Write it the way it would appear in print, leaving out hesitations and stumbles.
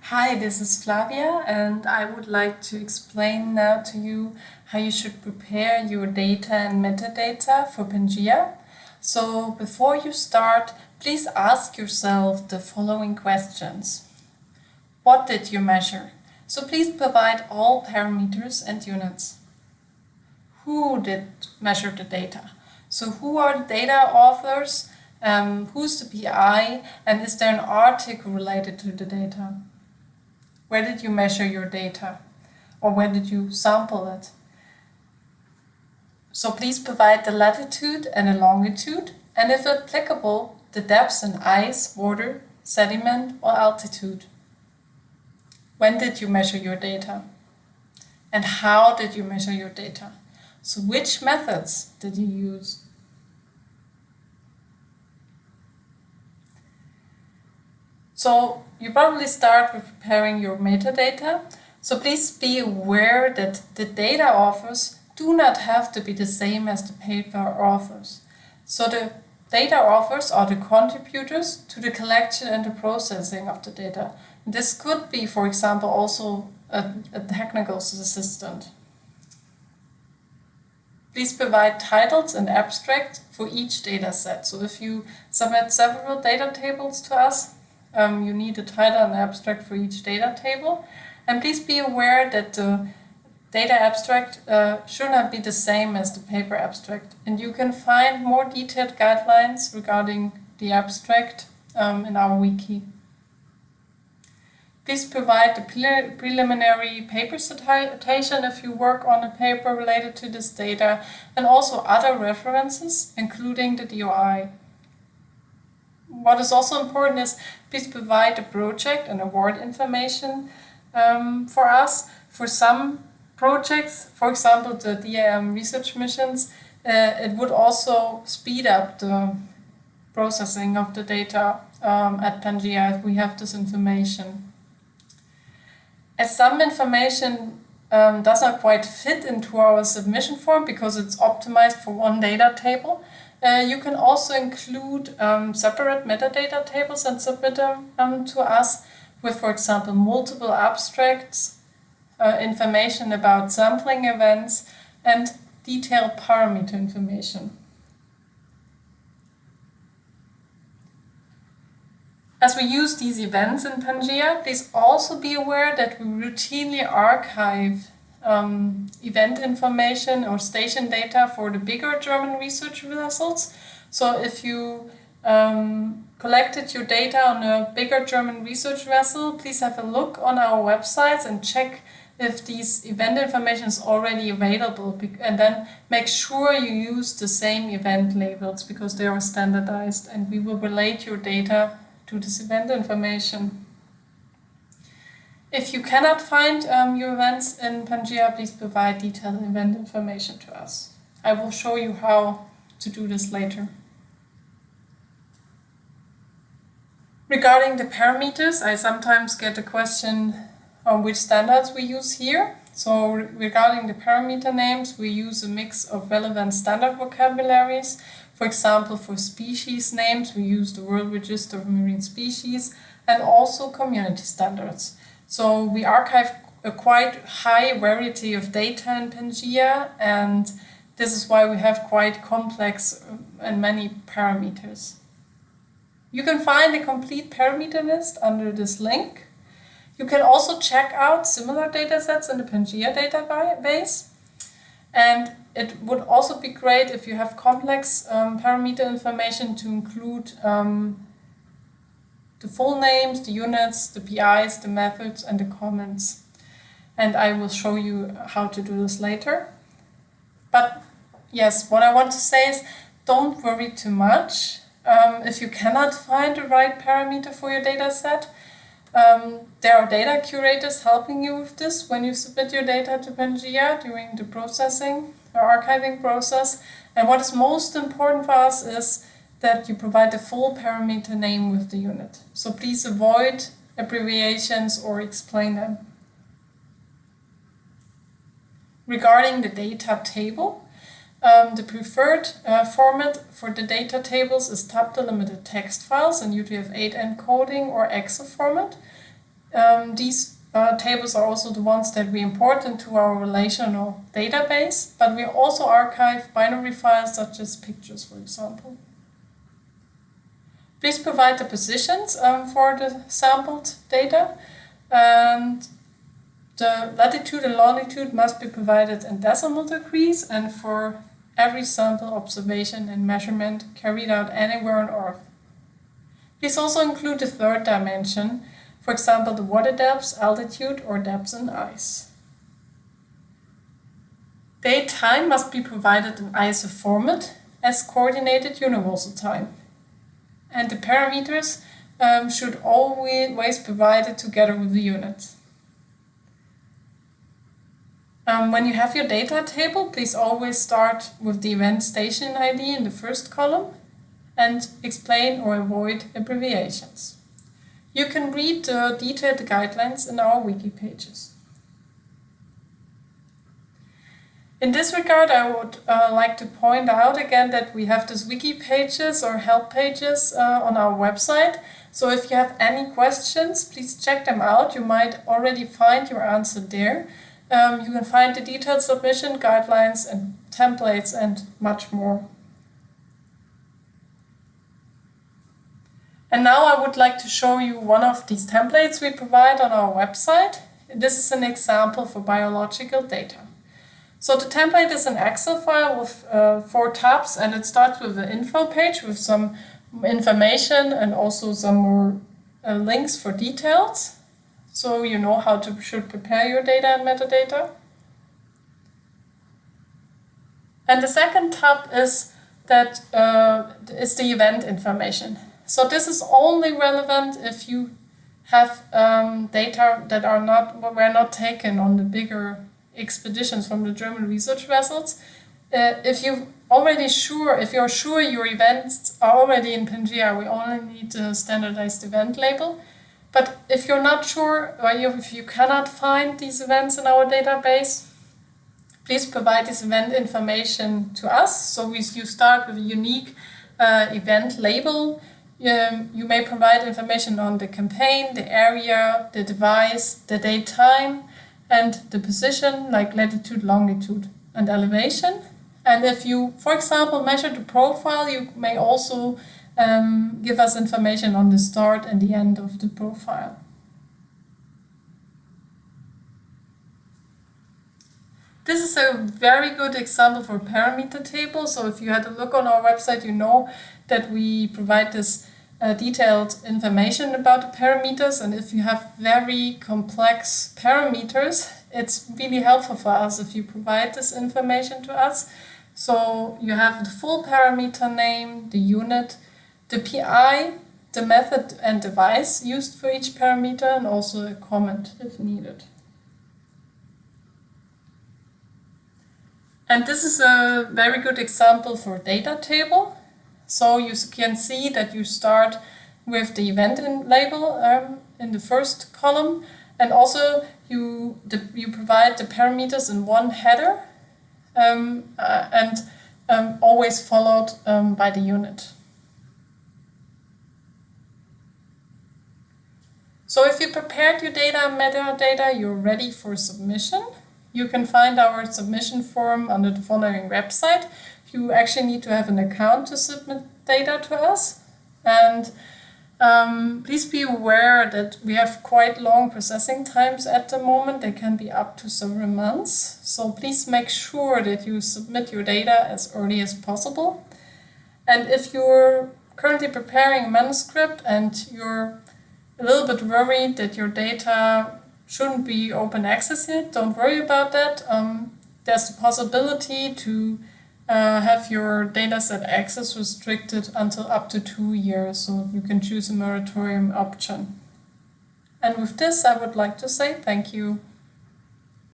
Hi, this is Flavia, and I would like to explain now to you how you should prepare your data and metadata for PANGAEA. So before you start, please ask yourself the following questions. What did you measure? So please provide all parameters and units. Who did measure the data? So who are the data authors? Who's the PI? And is there an article related to the data? Where did you measure your data? Or where did you sample it? So please provide the latitude and the longitude, and if applicable, the depths in ice, water, sediment, or altitude. When did you measure your data? And how did you measure your data? So which methods did you use? So you probably start with preparing your metadata. So please be aware that the data authors do not have to be the same as the paper authors. So the data authors are the contributors to the collection and the processing of the data. This could be, for example, also a technical assistant. Please provide titles and abstracts for each data set. So if you submit several data tables to us, you need a title and abstract for each data table. And please be aware that the data abstract should not be the same as the paper abstract. And you can find more detailed guidelines regarding the abstract in our wiki. Please provide the preliminary paper citation if you work on a paper related to this data, and also other references, including the DOI. What is also important is please provide the project and award information for us. For some projects, for example, the DAM research missions, it would also speed up the processing of the data at PANGAEA if we have this information. As some information does not quite fit into our submission form because it's optimized for one data table, you can also include separate metadata tables and submit them to us with, for example, multiple abstracts, information about sampling events, and detailed parameter information. As we use these events in PANGAEA, please also be aware that we routinely archive event information or station data for the bigger German research vessels. So if you collected your data on a bigger German research vessel, please have a look on our websites and check if these event information is already available, and then make sure you use the same event labels because they are standardized, and we will relate your data to this event information. If you cannot find your events in PANGAEA, please provide detailed event information to us. I will show you how to do this later. Regarding the parameters, I sometimes get a question on which standards we use here. So regarding the parameter names, we use a mix of relevant standard vocabularies. For example, for species names, we use the World Register of Marine Species and also community standards. So we archive a quite high variety of data in PANGAEA, and this is why we have quite complex and many parameters. You can find a complete parameter list under this link. You can also check out similar datasets in the PANGAEA database. And it would also be great if you have complex parameter information to include the full names, the units, the PIs, the methods, and the comments. And I will show you how to do this later. But yes, what I want to say is don't worry too much. If you cannot find the right parameter for your data set, there are data curators helping you with this when you submit your data to PANGAEA during the processing or archiving process. And what is most important for us is that you provide the full parameter name with the unit. So please avoid abbreviations or explain them. Regarding the data table, the preferred format for the data tables is tab delimited text files in UTF-8 encoding or EXE format. These tables are also the ones that we import into our relational database, but we also archive binary files such as pictures, for example. Please provide the positions for the sampled data, and the latitude and longitude must be provided in decimal degrees and for every sample observation and measurement carried out anywhere on Earth. Please also include the third dimension, for example, the water depths, altitude, or depths in ice. Date time must be provided in ISO format as coordinated universal time. And the parameters should always be provided together with the unit. When you have your data table, please always start with the event station ID in the first column and explain or avoid abbreviations. You can read the detailed guidelines in our wiki pages. In this regard, I would like to point out again that we have these wiki pages or help pages on our website. So if you have any questions, please check them out. You might already find your answer there. You can find the detailed submission guidelines and templates and much more. And now I would like to show you one of these templates we provide on our website. This is an example for biological data. So the template is an Excel file with 4 tabs, and it starts with the info page with some information and also some more links for details. So you know how to should prepare your data and metadata. And the second tab is is the event information. So this is only relevant if you have data that were not taken on the bigger expeditions from the German research vessels. If you're sure your events are already in PANGAEA, we only need the standardized event label. But if you're not sure, or if you cannot find these events in our database, please provide this event information to us. So you start with a unique event label. You may provide information on the campaign, the area, the device, the date time, and the position, like latitude, longitude, and elevation. And if you, for example, measure the profile, you may also give us information on the start and the end of the profile. This is a very good example for parameter table. So if you had a look on our website, you know that we provide this detailed information about the parameters. And if you have very complex parameters, it's really helpful for us if you provide this information to us. So you have the full parameter name, the unit, the PI, the method and device used for each parameter, and also a comment if needed. And this is a very good example for data table. So you can see that you start with the event label in the first column, and also you provide the parameters in one header and always followed by the unit. So if you prepared your data and metadata, you're ready for submission. You can find our submission form under the following website. You actually need to have an account to submit data to us. And please be aware that we have quite long processing times at the moment. They can be up to several months. So please make sure that you submit your data as early as possible. And if you're currently preparing a manuscript and you're a little bit worried that your data shouldn't be open access yet, don't worry about that. There's the possibility to have your dataset access restricted until up to 2 years, so you can choose a moratorium option. And with this, I would like to say thank you.